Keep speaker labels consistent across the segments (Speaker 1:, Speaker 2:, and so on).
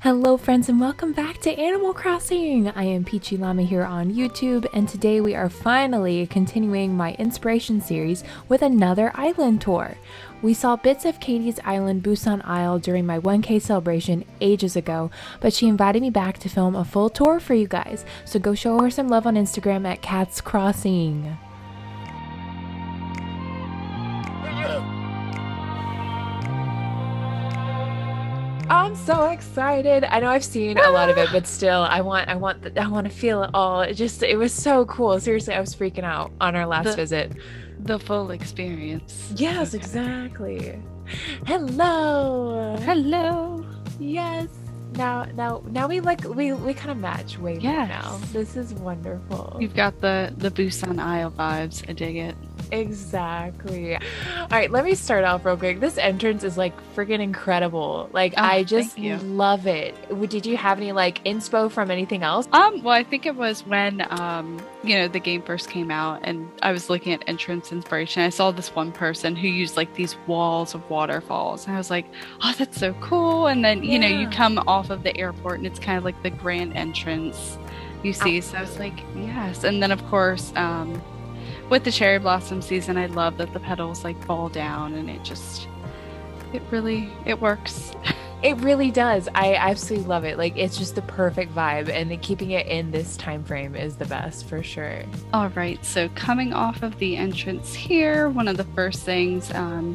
Speaker 1: Hello friends and welcome back to Animal Crossing! I am Peachie Llama here on YouTube, and today we are finally continuing my inspiration series with another island tour. We saw bits of Katie's island Busan Isle during my 1K celebration ages ago, but she invited me back to film a full tour for you guys, so go show her some love on Instagram at Cats Crossing. I'm so excited. I know I've seen a lot of it, but still, I want to feel it all. It was so cool. Seriously, I was freaking out on our last visit.
Speaker 2: The full experience.
Speaker 1: Yes, okay. Exactly. Hello.
Speaker 2: Hello.
Speaker 1: Yes. Now we kind of match way more now. This is wonderful.
Speaker 2: You've got the Busan Isle vibes. I dig it.
Speaker 1: Exactly. All right, let me start off real quick. This entrance is like freaking incredible. I just love it. Did you have any inspo from anything else?
Speaker 2: Well, I think it was when the game first came out and I was looking at entrance inspiration. I saw this one person who used these walls of waterfalls, and I was like, oh, that's so cool. And then you come off of the airport and it's kind of like the grand entrance you see. So I was like, yes. And then of course with the cherry blossom season, I love that the petals fall down, and it works.
Speaker 1: It really does. I absolutely love it. It's just the perfect vibe, and keeping it in this time frame is the best for sure.
Speaker 2: All right, so coming off of the entrance here, one of the first things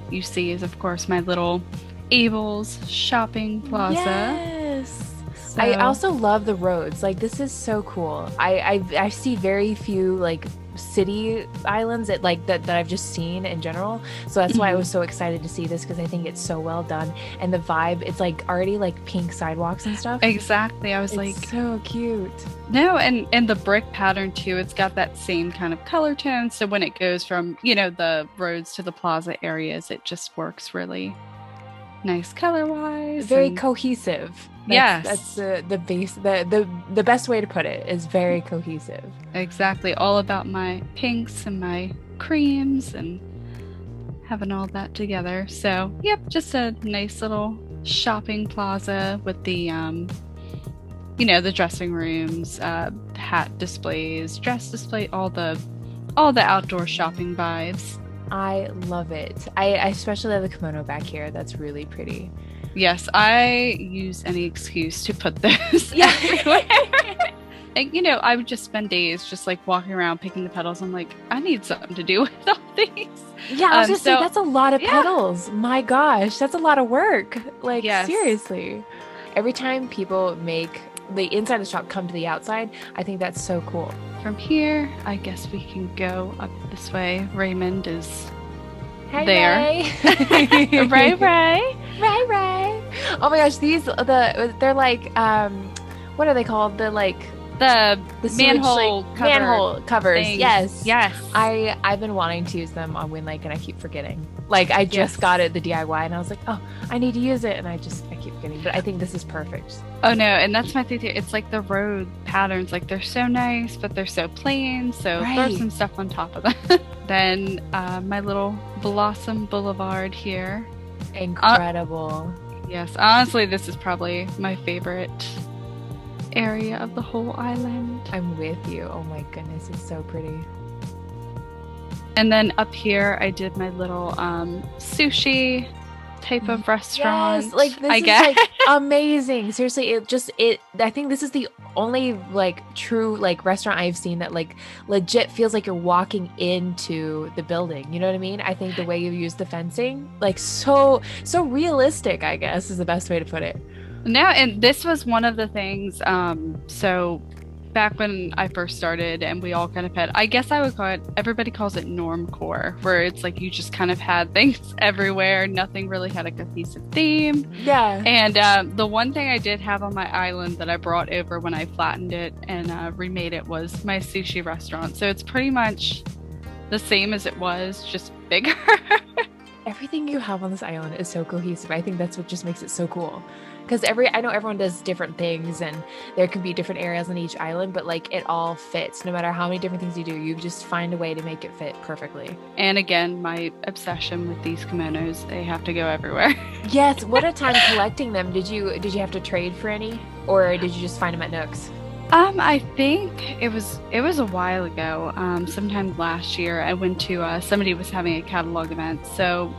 Speaker 2: you see is of course my little Abel's shopping plaza.
Speaker 1: Yes. So. I also love the roads. This is so cool. I see very few city islands that I've just seen in general, so that's why I was so excited to see this, because I think it's so well done, and the vibe, it's already pink sidewalks and stuff.
Speaker 2: Exactly. I was
Speaker 1: so cute.
Speaker 2: No, and the brick pattern too, it's got that same kind of color tone, so when it goes from the roads to the plaza areas, it just works really nice color wise,
Speaker 1: very cohesive. That's the base. The best way to put it is very cohesive.
Speaker 2: Exactly. All about my pinks and my creams and having all that together. So yep, just a nice little shopping plaza with the the dressing rooms, hat displays, dress display, all the outdoor shopping vibes.
Speaker 1: I love it. I especially love the kimono back here. That's really pretty.
Speaker 2: Yes, I use any excuse to put those everywhere. And, I would just spend days just walking around picking the petals. I'm like, I need something to do with all these.
Speaker 1: Yeah, I was just saying, that's a lot of petals. My gosh, that's a lot of work. Seriously. Every time people make the inside of the shop come to the outside, I think that's so cool.
Speaker 2: From here, I guess we can go up this way. Raymond is
Speaker 1: Hey,
Speaker 2: there.
Speaker 1: Ray.
Speaker 2: Ray.
Speaker 1: Oh my gosh, they're what are they called?
Speaker 2: The manhole covers.
Speaker 1: Things. Yes. I've been wanting to use them on Wind Lake, and I keep forgetting. I just got it, the DIY, and I was like, oh, I need to use it, and I keep forgetting. But I think this is perfect.
Speaker 2: Oh no, and that's my thing too. It's the road patterns, they're so nice, but they're so plain. So throw some stuff on top of them. Then my little Blossom Boulevard here.
Speaker 1: Incredible.
Speaker 2: Yes, honestly, this is probably my favorite area of the whole island.
Speaker 1: I'm with you. Oh my goodness, it's so pretty.
Speaker 2: And then up here, I did my little sushi type of restaurant.
Speaker 1: Yes, this is amazing. Seriously, I think this is the only true restaurant I've seen that legit feels like you're walking into the building. You know what I mean? I think the way you use the fencing, so realistic, I guess, is the best way to put it.
Speaker 2: No, and this was one of the things, so back when I first started and we all kind of had, I guess I would call it, everybody calls it normcore, where it's you just kind of had things everywhere. Nothing really had a cohesive theme.
Speaker 1: Yeah.
Speaker 2: And the one thing I did have on my island that I brought over when I flattened it and remade it was my sushi restaurant. So it's pretty much the same as it was, just bigger.
Speaker 1: Everything you have on this island is so cohesive. I think that's what just makes it so cool. Because I know everyone does different things, and there can be different areas on each island, but it all fits. No matter how many different things you do, you just find a way to make it fit perfectly.
Speaker 2: And again, my obsession with these kimonos, they have to go everywhere.
Speaker 1: Yes, what a time collecting them. Did you have to trade for any, or did you just find them at Nooks?
Speaker 2: I think it was a while ago. Sometime last year, I went to somebody was having a catalog event, so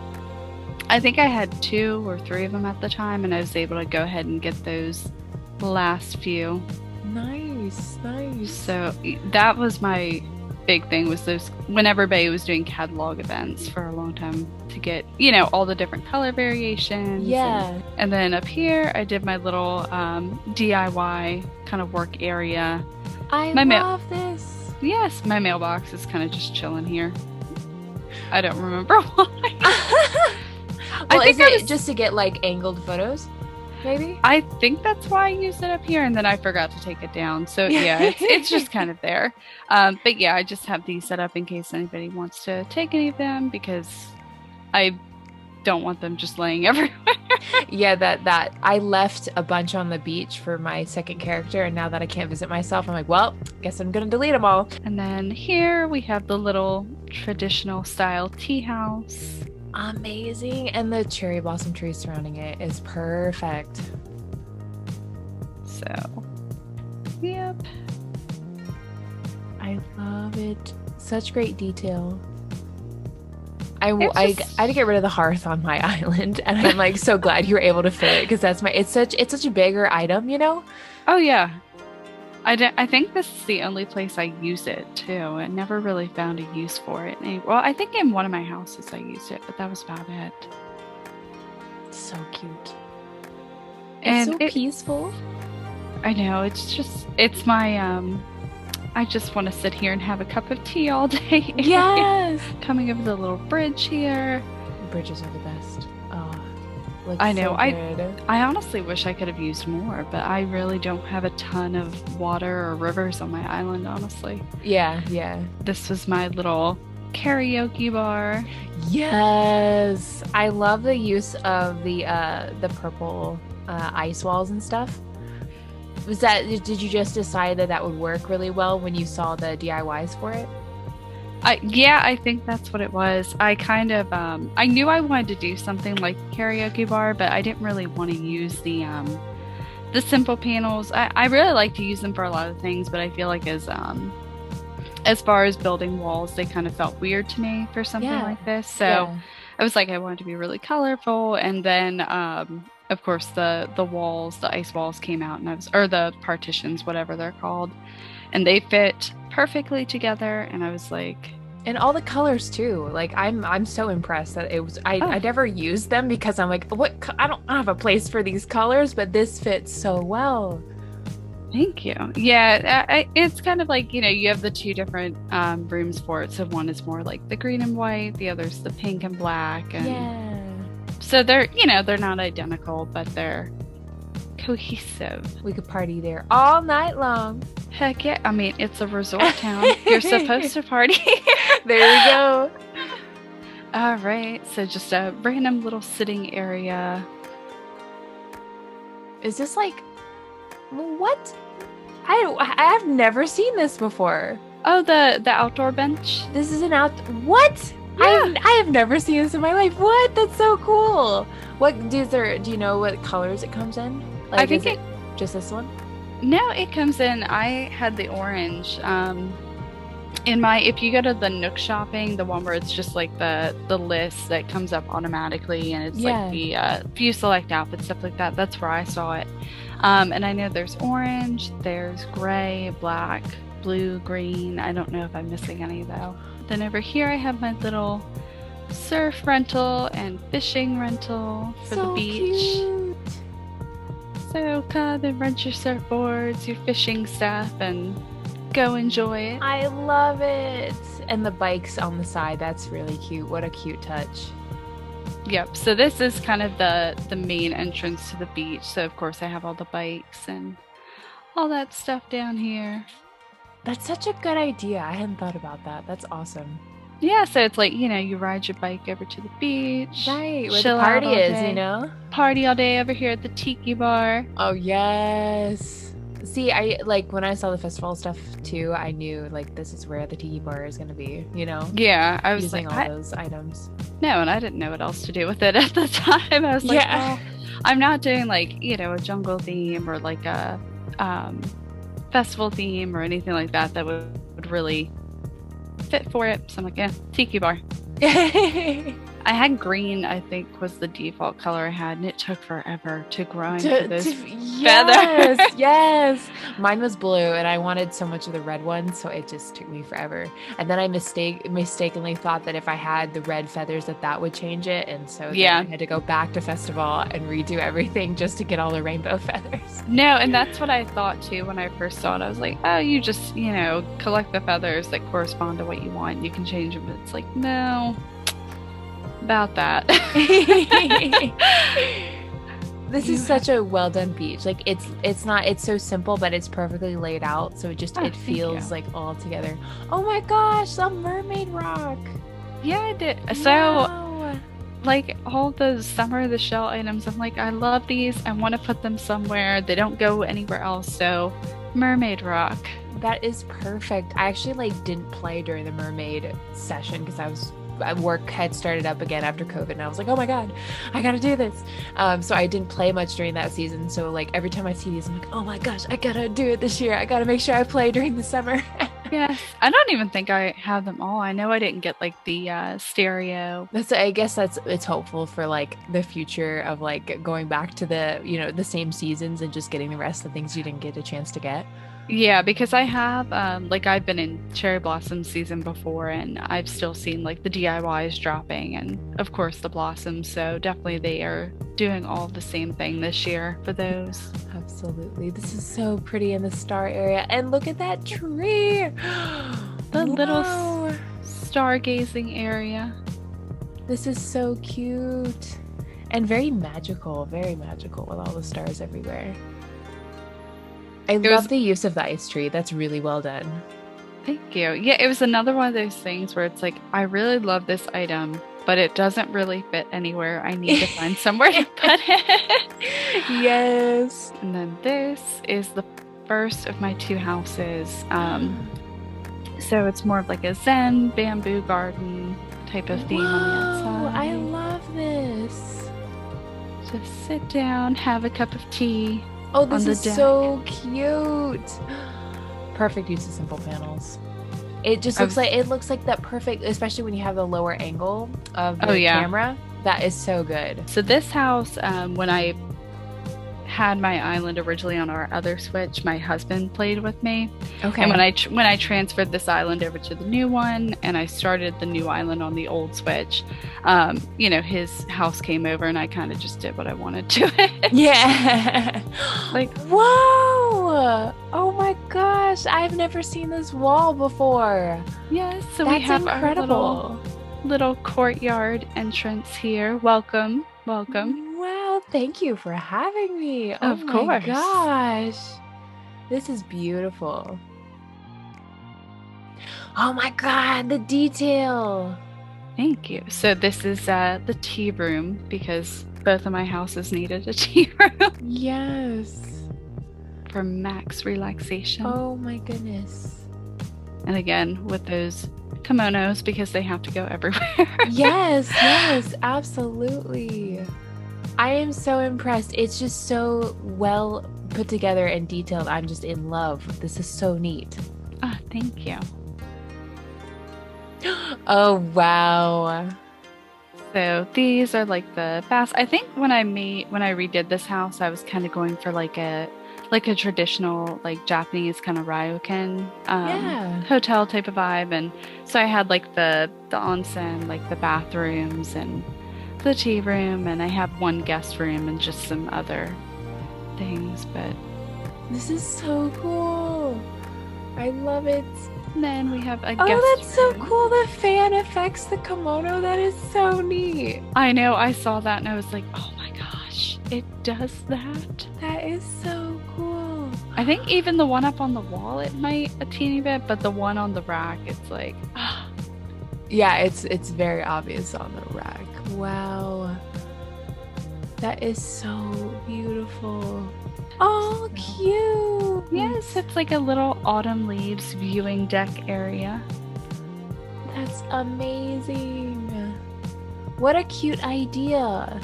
Speaker 2: I think I had two or three of them at the time, and I was able to go ahead and get those last few.
Speaker 1: Nice, nice.
Speaker 2: So that was my big thing was those when everybody was doing catalog events for a long time to get, all the different color variations.
Speaker 1: Yeah.
Speaker 2: And then up here, I did my little DIY kind of work area.
Speaker 1: I love this.
Speaker 2: Yes, my mailbox is kind of just chilling here. I don't remember why.
Speaker 1: Well, is it just to get like angled photos? Maybe?
Speaker 2: I think that's why I used it up here, and then I forgot to take it down. So yeah, it's just kind of there. But yeah, I just have these set up in case anybody wants to take any of them because I don't want them just laying everywhere.
Speaker 1: Yeah, that I left a bunch on the beach for my second character, and now that I can't visit myself, I'm like, well, guess I'm gonna delete them all.
Speaker 2: And then here we have the little traditional style tea house.
Speaker 1: Amazing. And the cherry blossom tree surrounding it is perfect.
Speaker 2: So, yep.
Speaker 1: I love it. Such great detail. I had to get rid of the hearth on my island, and I'm like so glad you were able to fit it because it's such a bigger item,
Speaker 2: Oh yeah. I think this is the only place I use it too. I never really found a use for it. Well, I think in one of my houses I used it, but that was about it.
Speaker 1: So cute.
Speaker 2: And
Speaker 1: it's so peaceful.
Speaker 2: I know. It's my I just want to sit here and have a cup of tea all day.
Speaker 1: Yes.
Speaker 2: Coming over the little bridge here.
Speaker 1: Bridges are the best. Oh,
Speaker 2: I know.
Speaker 1: So good.
Speaker 2: I honestly wish I could have used more, but I really don't have a ton of water or rivers on my island, honestly.
Speaker 1: Yeah.
Speaker 2: This was my little karaoke bar.
Speaker 1: Yes. I love the use of the purple ice walls and stuff. Did you just decide that would work really well when you saw the DIYs for it?
Speaker 2: I think that's what it was. I kind of I knew I wanted to do something like karaoke bar, but I didn't really want to use the simple panels. I really like to use them for a lot of things, but I feel like as far as building walls, they kind of felt weird to me for something like this. So I was like, I wanted to be really colorful, and then of course the walls, the ice walls came out, and or the partitions, whatever they're called, and they fit perfectly together, and I was like,
Speaker 1: and all the colors too. Like I'm so impressed that it was. I never used them because I'm like, what? I don't have a place for these colors, but this fits so well.
Speaker 2: Thank you. Yeah, it's kind of like, you have the two different rooms for it. So one is more like the green and white, the other's the pink and black, and so they're they're not identical, but they're cohesive.
Speaker 1: We could party there all night long.
Speaker 2: Heck yeah. I mean, it's a resort town. You're supposed to party.
Speaker 1: There we go.
Speaker 2: All right. So just a random little sitting area.
Speaker 1: Is this like, what? I've never seen this before.
Speaker 2: Oh, the outdoor bench.
Speaker 1: This is what? Yeah. I have never seen this in my life. What? That's so cool. Do you know what colors it comes in? Like,
Speaker 2: I think
Speaker 1: just this one.
Speaker 2: No, it comes in. I had the orange. If you go to the Nook shopping, the one where it's just like the list that comes up automatically, and it's like the if you select outfits, stuff like that. That's where I saw it. And I know there's orange, there's gray, black, blue, green. I don't know if I'm missing any though. Then over here I have my little surf rental and fishing rental for the beach.
Speaker 1: Cute.
Speaker 2: So come and rent your surfboards, your fishing stuff, and go enjoy it.
Speaker 1: I love it. And the bikes on the side, that's really cute. What a cute touch.
Speaker 2: Yep, so this is kind of the main entrance to the beach. So of course I have all the bikes and all that stuff down here.
Speaker 1: That's such a good idea. I hadn't thought about that. That's awesome.
Speaker 2: Yeah, so it's like, you ride your bike over to the beach.
Speaker 1: Right, where the party is,
Speaker 2: Party all day over here at the Tiki Bar.
Speaker 1: Oh, yes. See, I like when I saw the festival stuff too, I knew like this is where the tiki bar is gonna be, you know,
Speaker 2: Yeah, I was
Speaker 1: using
Speaker 2: like,
Speaker 1: all those items.
Speaker 2: no, and I didn't know what else to do with it at the time. I was like,
Speaker 1: Yeah.
Speaker 2: well, I'm not doing like, a jungle theme or like a um, festival theme or anything like that that would really fit for it. So I'm like, yeah, tiki bar. I had green, I think, was the default color I had, and it took forever to grind for those
Speaker 1: Yes,
Speaker 2: feathers.
Speaker 1: yes. Mine was blue, and I wanted so much of the red one, so it just took me forever. And then I mistakenly thought that if I had the red feathers, that would change it, and so then I had to go back to festival and redo everything just to get all the rainbow feathers.
Speaker 2: No, and that's what I thought too when I first saw it. I was like, oh, you just, collect the feathers that correspond to what you want. You can change them. But it's like, no. About that.
Speaker 1: This is such a well done beach. Like it's so simple, but it's perfectly laid out, so it feels like all together. Oh my gosh, a mermaid rock.
Speaker 2: Yeah, I did. So
Speaker 1: wow.
Speaker 2: like all the summer the shell items, I'm like, I love these. I want to put them somewhere. They don't go anywhere else. So mermaid rock.
Speaker 1: That is perfect. I actually didn't play during the mermaid session because work had started up again after COVID, and I was like, oh my god, I gotta do this. So I didn't play much during that season. So every time I see these, I'm like, oh my gosh, I gotta do it this year. I gotta make sure I play during the summer.
Speaker 2: Yes, I don't even think I have them all. I know I didn't get the stereo.
Speaker 1: I guess it's hopeful for the future of going back to the same seasons and just getting the rest of the things you didn't get a chance to get.
Speaker 2: Yeah, because I have I've been in cherry blossom season before, and I've still seen the DIYs dropping, and of course the blossoms. So definitely they are doing all the same thing this year for those.
Speaker 1: Absolutely. This is so pretty in the star area, and look at that tree.
Speaker 2: The little stargazing area.
Speaker 1: This is so cute and very magical with all the stars everywhere. I love the use of the ice tree. That's really well done.
Speaker 2: Thank you. Yeah, it was another one of those things where it's like, I really love this item, but it doesn't really fit anywhere. I need to find somewhere to put it.
Speaker 1: Yes.
Speaker 2: And then this is the first of my two houses. So it's more of a Zen bamboo garden type of theme on the outside.
Speaker 1: I love this.
Speaker 2: Just sit down, have a cup of tea.
Speaker 1: Oh, this is so cute. Perfect use of simple panels. It just looks like that perfect, especially when you have the lower angle of the camera. That is so good.
Speaker 2: So this house, when I had my island originally on our other Switch, my husband played with me. Okay. And when I transferred this island over to the new one, and I started the new island on the old Switch, his house came over, and I kind of just did what I wanted to it.
Speaker 1: Yeah. Whoa! Oh my gosh! I've never seen this wall before.
Speaker 2: Yes. So we have incredible little courtyard entrance here. Welcome.
Speaker 1: Wow, thank you for having me.
Speaker 2: Of course.
Speaker 1: Oh my gosh. This is beautiful. Oh my god, the detail.
Speaker 2: Thank you. So this is the tea room, because both of my houses needed a tea room.
Speaker 1: Yes.
Speaker 2: For max relaxation.
Speaker 1: Oh my goodness.
Speaker 2: And again, with those kimonos, because they have to go everywhere.
Speaker 1: Yes, absolutely. I am so impressed. It's just so well put together and detailed. I'm just in love. This is so neat.
Speaker 2: Oh, thank you.
Speaker 1: Oh, wow.
Speaker 2: So these are the baths. I think when I redid this house, I was kind of going for a traditional Japanese kind of ryokan hotel type of vibe, and so I had the onsen, the bathrooms and the tea room, and I have one guest room and just some other things. But
Speaker 1: this is so cool. I love it.
Speaker 2: And then we have a guest room.
Speaker 1: Oh, that's so cool. The fan affects the kimono. That is so neat.
Speaker 2: I know. I saw that and I was like, oh my gosh, it does that.
Speaker 1: That is so cool.
Speaker 2: I think even the one up on the wall, it might a teeny bit, but the one on the rack, it's
Speaker 1: yeah, it's very obvious on the rack. Wow. That is so beautiful. Oh, cute.
Speaker 2: Yes, it's like a little autumn leaves viewing deck area.
Speaker 1: That's amazing. What a cute idea.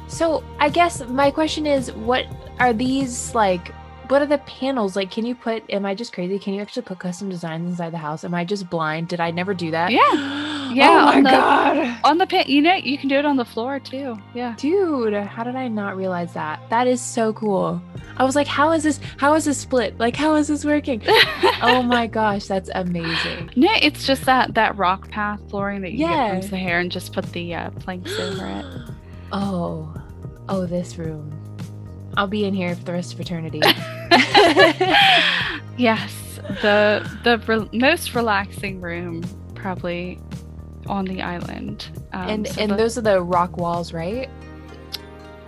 Speaker 1: So I guess my question is, what are these like? What are the panels like? Can you put? Am I just crazy? Can you actually put custom designs inside the house? Am I just blind? Did I never do that?
Speaker 2: Yeah, yeah.
Speaker 1: Oh my God.
Speaker 2: On the pan, you know, you can do it on the floor too. Yeah,
Speaker 1: Dude, how did I not realize that? That is so cool. I was like, how is this? How is this split? Like, how is this working? Oh my gosh, that's amazing.
Speaker 2: No, it's just that rock path flooring that you
Speaker 1: Yeah.
Speaker 2: get from Sahara and just put the planks over it.
Speaker 1: Oh, this room. I'll be in here for the rest of eternity.
Speaker 2: Yes, most relaxing room probably on the island.
Speaker 1: And those are the rock walls, right?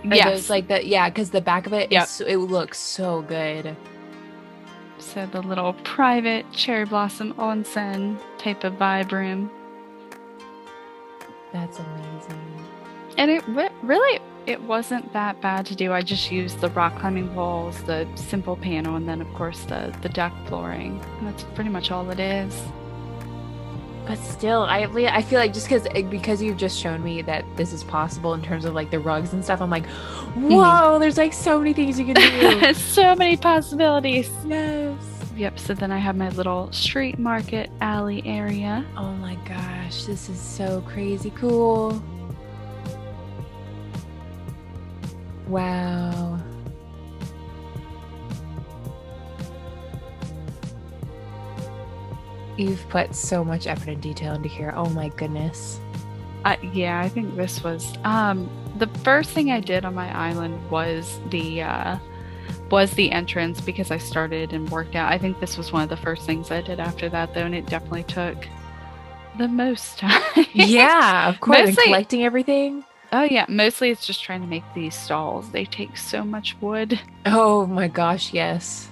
Speaker 2: Yes,
Speaker 1: Like that. Yeah, because the back of it,
Speaker 2: Yep.
Speaker 1: it looks so good.
Speaker 2: So the little private cherry blossom onsen type of vibe room.
Speaker 1: That's amazing.
Speaker 2: And it wasn't that bad to do. I just used the rock climbing walls, the simple panel, and then of course the deck flooring. And that's pretty much all it is.
Speaker 1: But still, I feel like just because you've just shown me that this is possible in terms of like the rugs and stuff, I'm like, whoa, there's like so many things you can do.
Speaker 2: So many possibilities.
Speaker 1: Yes.
Speaker 2: Yep, so then I have my little street market alley area.
Speaker 1: Oh my gosh, this is so crazy cool. Wow. You've put so much effort and detail into here. Oh my goodness.
Speaker 2: Yeah, I think this was the first thing I did on my island was the entrance, because I started and worked out. I think this was one of the first things I did after that, though, and it definitely took the most time.
Speaker 1: Yeah, of course.
Speaker 2: Mostly-
Speaker 1: and collecting everything.
Speaker 2: Oh yeah, mostly it's just trying to make these stalls. They take so much wood.
Speaker 1: Oh my gosh, yes.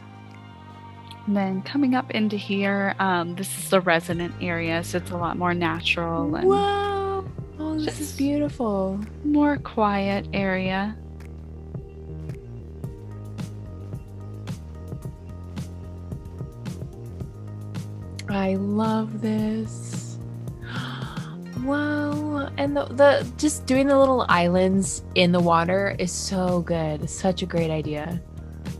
Speaker 2: And then coming up into here, this is the resident area, so it's a lot more natural and
Speaker 1: Wow. Oh, this is
Speaker 2: just-
Speaker 1: beautiful.
Speaker 2: more quiet area.
Speaker 1: I love this. Wow. And the just doing the little islands in the water is so good. It's such a great idea.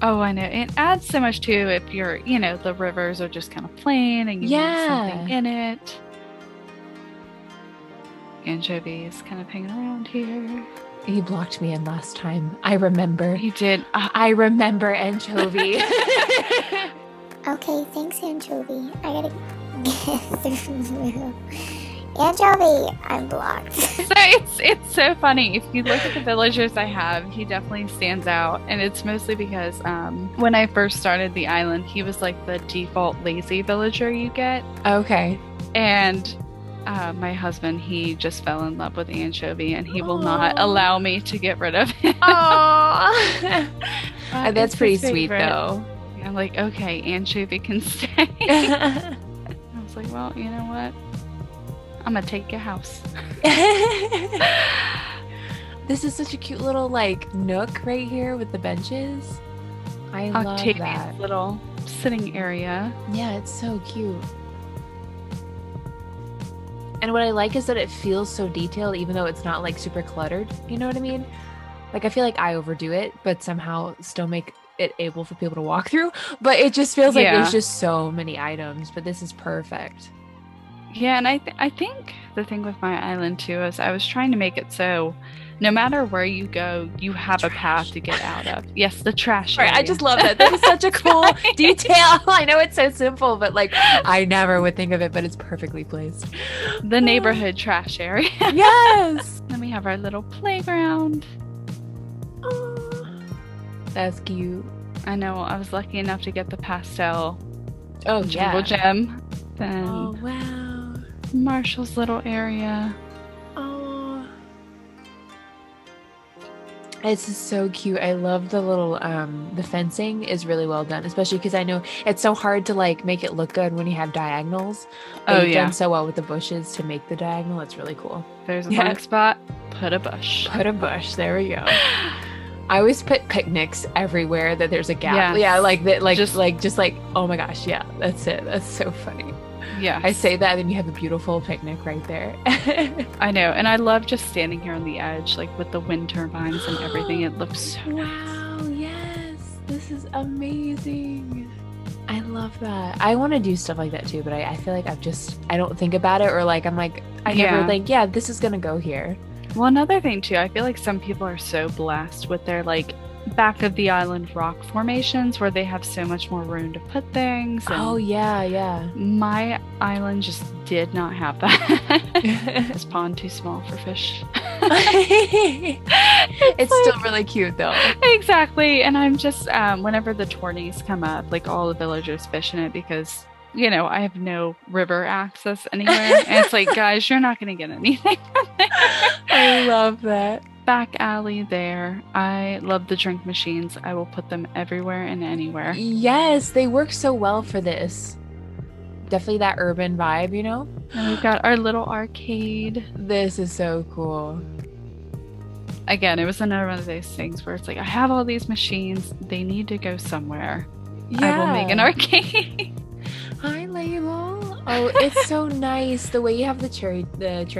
Speaker 2: Oh, I know. It adds so much too if you're, the rivers are just kind of plain and you want something in it. Anchovies kind of hanging around here.
Speaker 1: He blocked me in last time. I remember.
Speaker 2: He did.
Speaker 1: I remember anchovy.
Speaker 3: Okay, thanks, Anchovy. I gotta get through. Anchovy, I'm blocked.
Speaker 2: So it's so funny. If you look at the villagers I have, he definitely stands out, and it's mostly because when I first started the island, he was like the default lazy villager you get,
Speaker 1: Okay.
Speaker 2: and my husband, he just fell in love with Anchovy, and he will not allow me to get rid of him.
Speaker 1: Oh, that's
Speaker 2: It's
Speaker 1: pretty
Speaker 2: his
Speaker 1: sweet
Speaker 2: favorite.
Speaker 1: though.
Speaker 2: I'm like, okay, Anchovy can stay. I was like, well, you know what? I'm gonna take your house.
Speaker 1: This is such a cute little like nook right here with the benches. I love
Speaker 2: Octavia's
Speaker 1: that.
Speaker 2: little sitting area.
Speaker 1: Yeah, it's so cute. And what I like is that it feels so detailed, even though it's not like super cluttered. You know what I mean? Like, I feel like I overdo it, but somehow still make it able for people to walk through. But it just feels like there's just so many items. But this is perfect.
Speaker 2: Yeah, and I think the thing with my island too is I was trying to make it so no matter where you go, you have a path to get out of. Yes, the trash
Speaker 1: Right,
Speaker 2: area.
Speaker 1: I just love that. That is such a cool detail. I know it's so simple, but like I never would think of it, but it's perfectly placed.
Speaker 2: The neighborhood trash area.
Speaker 1: Yes.
Speaker 2: Then we have our little playground.
Speaker 1: That's cute.
Speaker 2: I know, I was lucky enough to get the pastel
Speaker 1: Oh,
Speaker 2: jungle gem. Then
Speaker 1: Oh, wow.
Speaker 2: Marshall's little area.
Speaker 1: Oh. This is so cute. I love the little the fencing is really well done, especially because I know it's so hard to like make it look good when you have diagonals. But
Speaker 2: Oh,
Speaker 1: you've
Speaker 2: yeah.
Speaker 1: done so well with the bushes to make the diagonal. It's really cool.
Speaker 2: There's a
Speaker 1: Yeah.
Speaker 2: blank spot. Put a bush.
Speaker 1: Put a bush. There we go. I always put picnics everywhere that there's a gap.
Speaker 2: Yes.
Speaker 1: Yeah, like that, like
Speaker 2: Just-
Speaker 1: just like, oh my gosh, yeah, that's it. That's so funny.
Speaker 2: Yeah.
Speaker 1: I say that, and you have a beautiful picnic right there.
Speaker 2: I know. And I love just standing here on the edge, like with the wind turbines and everything. It looks so nice.
Speaker 1: Wow, yes, this is amazing. I love that. I want to do stuff like that too, but I feel like I don't think about it, or like I'm like, I never
Speaker 2: Yeah.
Speaker 1: think, yeah, this is gonna go here.
Speaker 2: Well, another thing too, I feel like some people are so blessed with their like back of the island rock formations where they have so much more room to put things. And
Speaker 1: Oh yeah.
Speaker 2: my island just did not have that. This pond too small for fish.
Speaker 1: It's still really cute though.
Speaker 2: Exactly. And I'm just whenever the tourneys come up, like all the villagers fish in it because I have no river access anywhere. And it's like, guys, you're not gonna get anything from there.
Speaker 1: I love that.
Speaker 2: Back alley there. I love the drink machines. I will put them everywhere and anywhere.
Speaker 1: Yes, they work so well for this. Definitely that urban vibe, you know?
Speaker 2: And we've got our little arcade.
Speaker 1: This is so cool.
Speaker 2: Again, it was another one of those things where it's like, I have all these machines. They need to go somewhere. I will make an arcade.
Speaker 1: Hi, Label. Oh, it's so nice. The way you have the cherry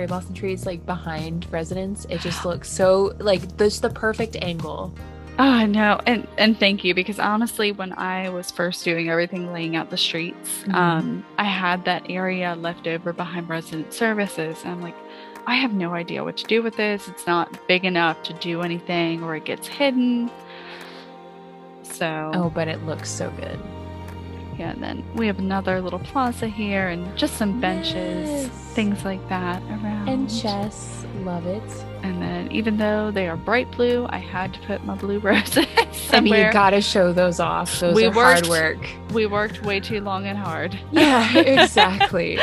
Speaker 1: blossom trees like behind residents, it just looks so like this the perfect angle.
Speaker 2: Oh no, and thank you, because honestly, when I was first doing everything, laying out the streets,
Speaker 1: Mhm.
Speaker 2: I had that area left over behind resident services, and I'm like, I have no idea what to do with this. It's not big enough to do anything, or it gets hidden. So
Speaker 1: Oh, but it looks so good.
Speaker 2: yeah, and then we have another little plaza here, and just some benches,
Speaker 1: Yes.
Speaker 2: things like that around.
Speaker 1: And chess, love it.
Speaker 2: And then, even though they are bright blue, I had to put my blue roses somewhere.
Speaker 1: I mean, you gotta show those off. Those are hard work.
Speaker 2: We worked way too long and hard.
Speaker 1: Yeah, exactly.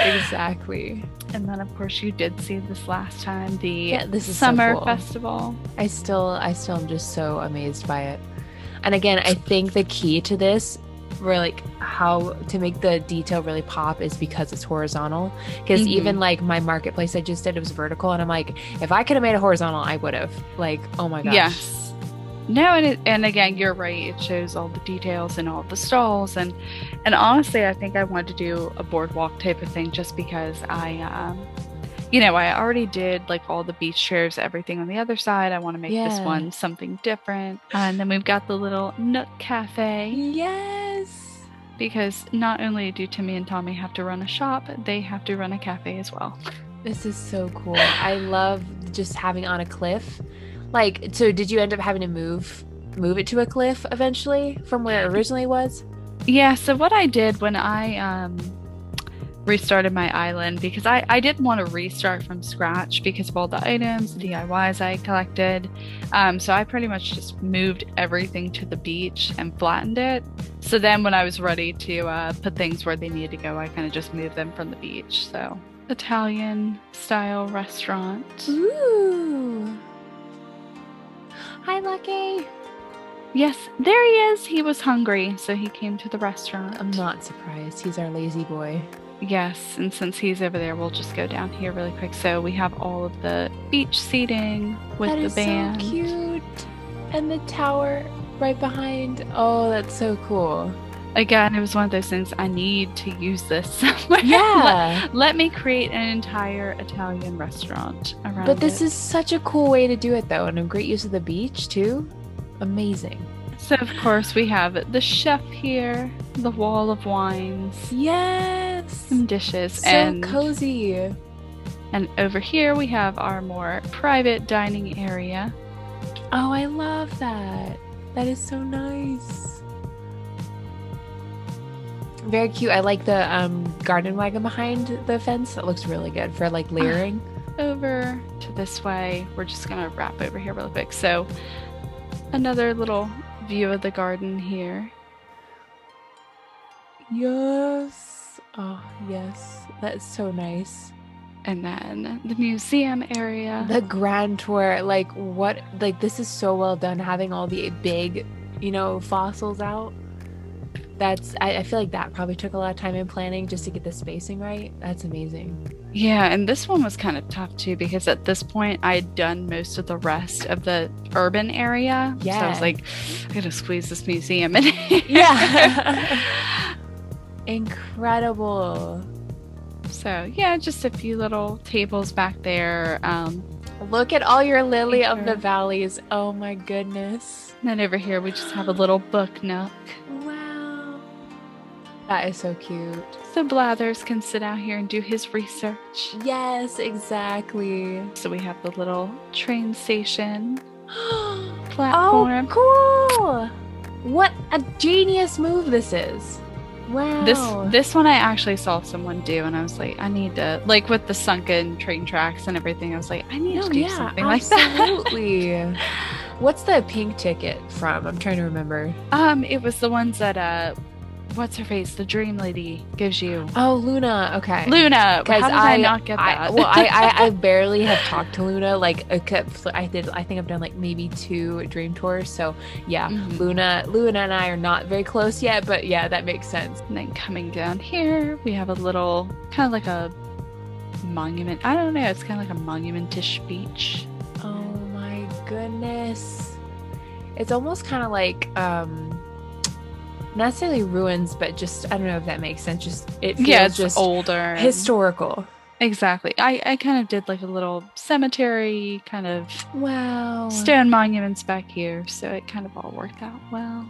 Speaker 2: And then, of course, you did see this last time, the
Speaker 1: This is so
Speaker 2: summer
Speaker 1: cool.
Speaker 2: festival.
Speaker 1: I still am just so amazed by it. And again, I think the key to this, for like how to make the detail really pop, is because it's horizontal. Because
Speaker 2: Mhm.
Speaker 1: even like my marketplace I just did, it was vertical, and I'm like, if I could have made it horizontal, I would have. Like, oh my gosh.
Speaker 2: Yes. No, and again, you're right. It shows all the details and all the stalls, and honestly, I think I wanted to do a boardwalk type of thing just because I already did like all the beach chairs, everything on the other side. I want to make this
Speaker 1: Yeah.
Speaker 2: one something different. And then we've got the little Nook Cafe,
Speaker 1: Yes.
Speaker 2: because not only do Timmy and Tommy have to run a shop, they have to run a cafe as well.
Speaker 1: This is so cool. I love just having on a cliff. Like, so did you end up having to move it to a cliff eventually from where it originally was?
Speaker 2: Yeah, so what I did when I restarted my island, because I didn't want to restart from scratch because of all the items, DIYs I collected. So I pretty much just moved everything to the beach and flattened it. So then when I was ready to put things where they needed to go, I kind of just moved them from the beach. So Italian style restaurant.
Speaker 1: Ooh. Hi, Lucky.
Speaker 2: Yes, there he is. He was hungry, so he came to the restaurant.
Speaker 1: I'm not surprised. He's our lazy boy.
Speaker 2: Yes, and since he's over there, we'll just go down here really quick. So we have all of the beach seating with
Speaker 1: That
Speaker 2: the
Speaker 1: is
Speaker 2: band.
Speaker 1: so cute. And the tower right behind. Oh, that's so cool.
Speaker 2: Again, it was one of those things, I need to use this somewhere.
Speaker 1: Yeah.
Speaker 2: Let me create an entire Italian restaurant around
Speaker 1: But this
Speaker 2: it.
Speaker 1: is such a cool way to do it, though, and a great use of the beach, too. Amazing.
Speaker 2: So, of course, we have the chef here, the wall of wines,
Speaker 1: Yes.
Speaker 2: some dishes,
Speaker 1: So
Speaker 2: and
Speaker 1: cozy.
Speaker 2: and over here we have our more private dining area.
Speaker 1: Oh, I love that. That is so nice. Very cute. I like the garden wagon behind the fence. That looks really good for like layering.
Speaker 2: Over to this way, we're just gonna wrap over here real quick. So, another little view of the garden here.
Speaker 1: Yes. Oh, yes. That's so nice.
Speaker 2: And then the museum area.
Speaker 1: The grand tour, like what, like this is so well done, having all the big, fossils out. I feel like that probably took a lot of time in planning just to get the spacing right. That's amazing.
Speaker 2: Yeah, and this one was kind of tough too because at this point I had done most of the rest of the urban area.
Speaker 1: Yeah.
Speaker 2: So I was like, I gotta squeeze this museum in here.
Speaker 1: Yeah. Incredible.
Speaker 2: So yeah, just a few little tables back there.
Speaker 1: Look at all your lily of the valleys. Oh my goodness.
Speaker 2: And then over here we just have a little book nook.
Speaker 1: Wow. That is so cute.
Speaker 2: So Blathers can sit out here and do his research.
Speaker 1: Yes, exactly.
Speaker 2: So we have the little train station platform.
Speaker 1: Oh, cool. What a genius move this is. Wow.
Speaker 2: This one I actually saw someone do, and I was like, I need to, like with the sunken train tracks and everything, I was like, I need to do something like that.
Speaker 1: Absolutely. What's the pink ticket from? I'm trying to remember.
Speaker 2: It was the ones that what's her face? The dream lady gives you.
Speaker 1: Oh, Luna. Okay.
Speaker 2: Luna. How did I not get that?
Speaker 1: I barely have talked to Luna. Like, I think I've done like maybe 2 dream tours. So yeah, Luna and I are not very close yet, but yeah, that makes sense.
Speaker 2: And then coming down here, we have a little kind of like a monument. I don't know. It's kind of like a monumentish beach.
Speaker 1: Oh my goodness. It's almost kind of like not necessarily ruins, but just, I don't know if that makes sense. Just it feels
Speaker 2: it's
Speaker 1: just
Speaker 2: older,
Speaker 1: historical.
Speaker 2: Exactly. I kind of did like a little cemetery kind of stone monuments back here, so it kind of all worked out well.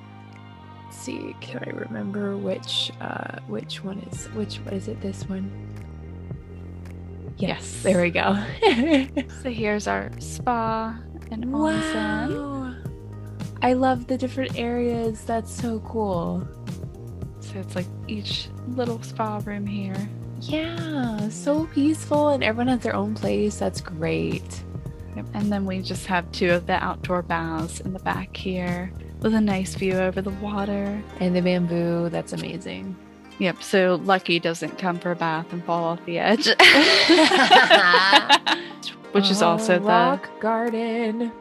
Speaker 1: Let's see, can I remember which one is which? What is it? This one? Yes. There we go.
Speaker 2: So here's our spa and onsen.
Speaker 1: Wow. I love the different areas. That's so cool.
Speaker 2: So it's like each little spa room here.
Speaker 1: Yeah, so peaceful, and everyone has their own place. That's great.
Speaker 2: Yep. And then we just have 2 of the outdoor baths in the back here with a nice view over the water.
Speaker 1: And the bamboo, that's amazing.
Speaker 2: Yep, so Lucky doesn't come for a bath and fall off the edge. Which is also
Speaker 1: rock garden.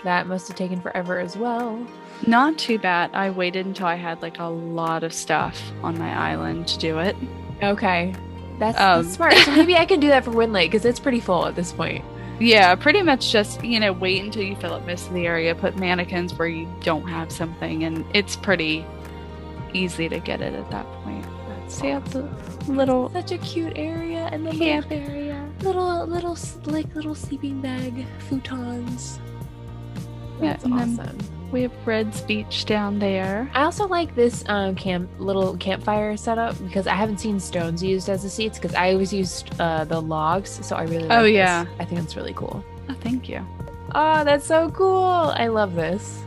Speaker 1: That must have taken forever as well.
Speaker 2: Not too bad. I waited until I had like a lot of stuff on my island to do it.
Speaker 1: Okay. That's smart. So maybe I can do that for Wind Lake because it's pretty full at this point.
Speaker 2: Yeah, pretty much just, wait until you fill up most of the area, put mannequins where you don't have something, and it's pretty easy to get it at that point.
Speaker 1: See how the
Speaker 2: little...
Speaker 1: Such a cute area, and the camp area. Little sleeping bag futons. That's awesome.
Speaker 2: We have Red's Beach down there.
Speaker 1: I also like this little campfire setup because I haven't seen stones used as the seats because I always used the logs, so I really like this. I think it's really cool.
Speaker 2: Oh, thank you.
Speaker 1: Oh, that's so cool. I love this.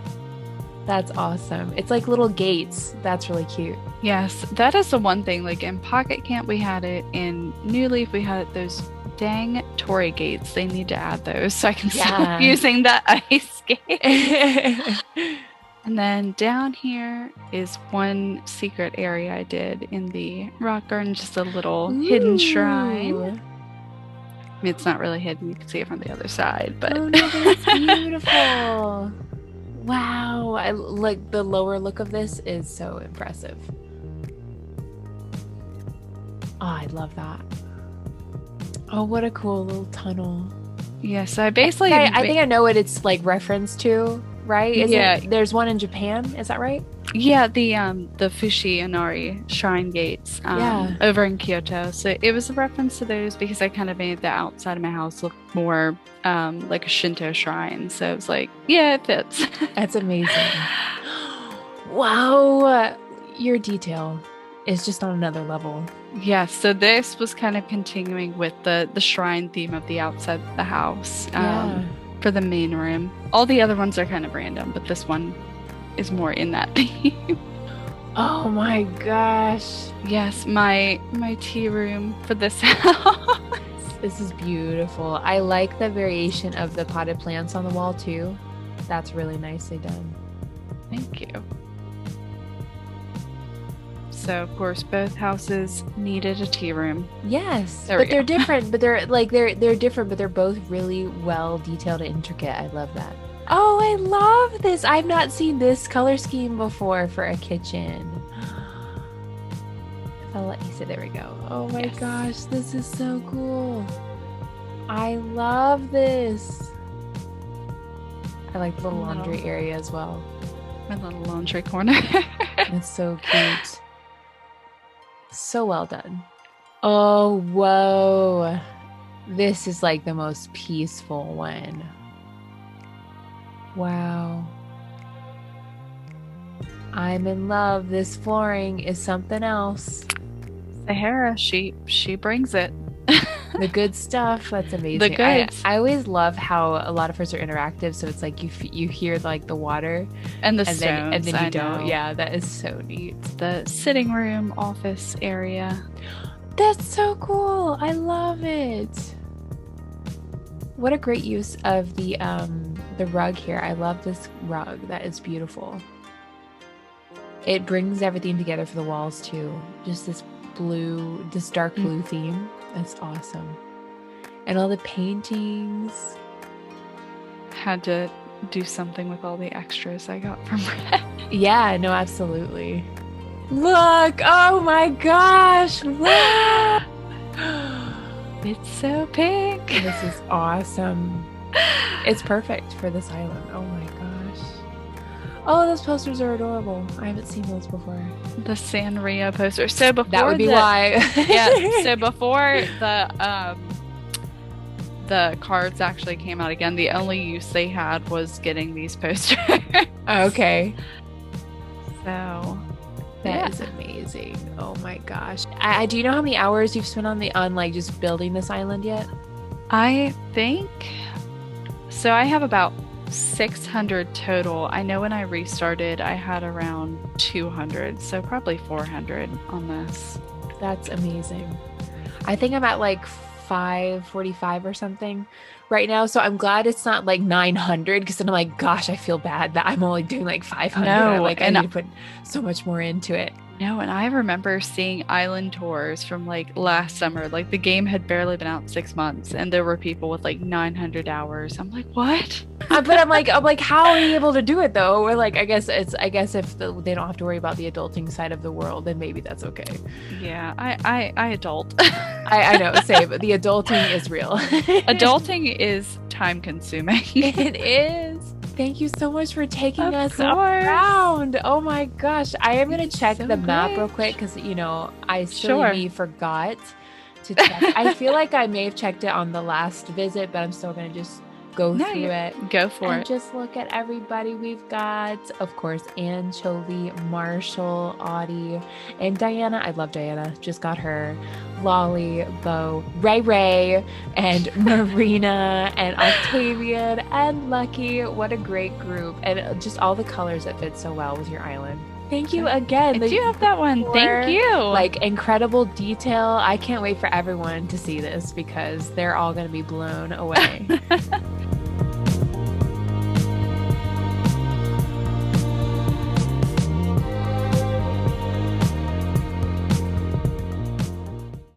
Speaker 1: That's awesome. It's like little gates. That's really cute.
Speaker 2: Yes, that is the one thing. Like in Pocket Camp, we had it. In New Leaf, we had those dang Tory gates. They need to add those so I can stop using the ice skate. And then down here is one secret area I did in the rock garden, just a little hidden shrine. I mean, it's not really hidden. You can see it from the other side, but
Speaker 1: oh no, that's beautiful. Wow, I like the lower look of this is so impressive. Oh, I love that. Oh, what a cool little tunnel.
Speaker 2: Yeah, so I basically...
Speaker 1: I think I know what it's like reference to, right? There's one in Japan, is that right?
Speaker 2: Yeah, the Fushi Inari shrine gates over in Kyoto. So it was a reference to those because I kind of made the outside of my house look more like a Shinto shrine. So it was like, yeah, it fits.
Speaker 1: That's amazing. Wow, your detail is just on another level.
Speaker 2: Yeah, so this was kind of continuing with the shrine theme of the outside of the house for the main room. All the other ones are kind of random, but this one is more in that theme.
Speaker 1: Oh my gosh.
Speaker 2: Yes, my tea room for this house.
Speaker 1: This is beautiful. I like the variation of the potted plants on the wall too. That's really nicely done.
Speaker 2: Thank you. So of course both houses needed a tea room.
Speaker 1: Yes, but they're different. But they're different, but they're both really well detailed and intricate. I love that. Oh, I love this. I've not seen this color scheme before for a kitchen. I'll let you say, there we go. Oh my
Speaker 2: Yes.
Speaker 1: gosh, this is so cool. I love this. I like the little laundry area as well.
Speaker 2: My little laundry corner.
Speaker 1: It's so cute. So well done. Oh, whoa. This is like the most peaceful one. Wow. I'm in love. This flooring is something else.
Speaker 2: Sahara, she brings it.
Speaker 1: The good stuff. That's amazing.
Speaker 2: The goods.
Speaker 1: I always love how a lot of hers are interactive. So it's like you hear like the water
Speaker 2: And the
Speaker 1: and
Speaker 2: stones.
Speaker 1: then you
Speaker 2: I
Speaker 1: don't.
Speaker 2: know.
Speaker 1: Yeah, that is so neat.
Speaker 2: The sitting room, office area.
Speaker 1: That's so cool. I love it. What a great use of the rug here. I love this rug. That is beautiful. It brings everything together for the walls too. Just this dark blue theme. That's awesome. And all the paintings.
Speaker 2: Had to do something with all the extras I got from Red.
Speaker 1: Yeah, no, absolutely. Look! Oh my gosh! Look!
Speaker 2: It's so pink.
Speaker 1: This is awesome. It's perfect for this island. Oh my gosh. Oh, those posters are adorable. I haven't seen those before.
Speaker 2: The Sanrio poster. So before
Speaker 1: That would be why.
Speaker 2: Yeah. So before the cards actually came out again, the only use they had was getting these posters.
Speaker 1: Okay.
Speaker 2: So
Speaker 1: That is amazing. Oh my gosh. I do you know how many hours you've spent on like just building this island yet?
Speaker 2: I think so. I have about 600 total. I know when I restarted, I had around 200, so probably 400 on this.
Speaker 1: That's amazing. I think I'm at like 545 or something right now, so I'm glad it's not like 900 because then I'm like, gosh, I feel bad that I'm only doing like 500.
Speaker 2: No,
Speaker 1: I need to put so much more into it.
Speaker 2: No, and I remember seeing island tours from like last summer. Like the game had barely been out 6 months, and there were people with like 900 hours. I'm like, what?
Speaker 1: But I'm like, how are you able to do it though? Or like, I guess if they don't have to worry about the adulting side of the world, then maybe that's okay.
Speaker 2: Yeah, I adult.
Speaker 1: I know, same. But the adulting is real.
Speaker 2: Adulting is time consuming.
Speaker 1: It is. Thank you so much for taking
Speaker 2: Of
Speaker 1: us
Speaker 2: course.
Speaker 1: around. Oh my gosh. I am going to check
Speaker 2: So
Speaker 1: the map real
Speaker 2: great.
Speaker 1: quick because, I
Speaker 2: Sure.
Speaker 1: silly me forgot to check. I feel like I may have checked it on the last visit, but I'm still going to just go through it.
Speaker 2: Go for
Speaker 1: And
Speaker 2: it.
Speaker 1: just look at everybody we've got. Of course, Anchovy, Marshall, Audie, and Diana. I love Diana. Just got her. Lolly, Bo, Ray, and Marina, and Octavian, and Lucky. What a great group. And just all the colors that fit so well with your island. Thank you again.
Speaker 2: I do have that one. Thank you.
Speaker 1: Like incredible detail. I can't wait for everyone to see this because they're all going to be blown away.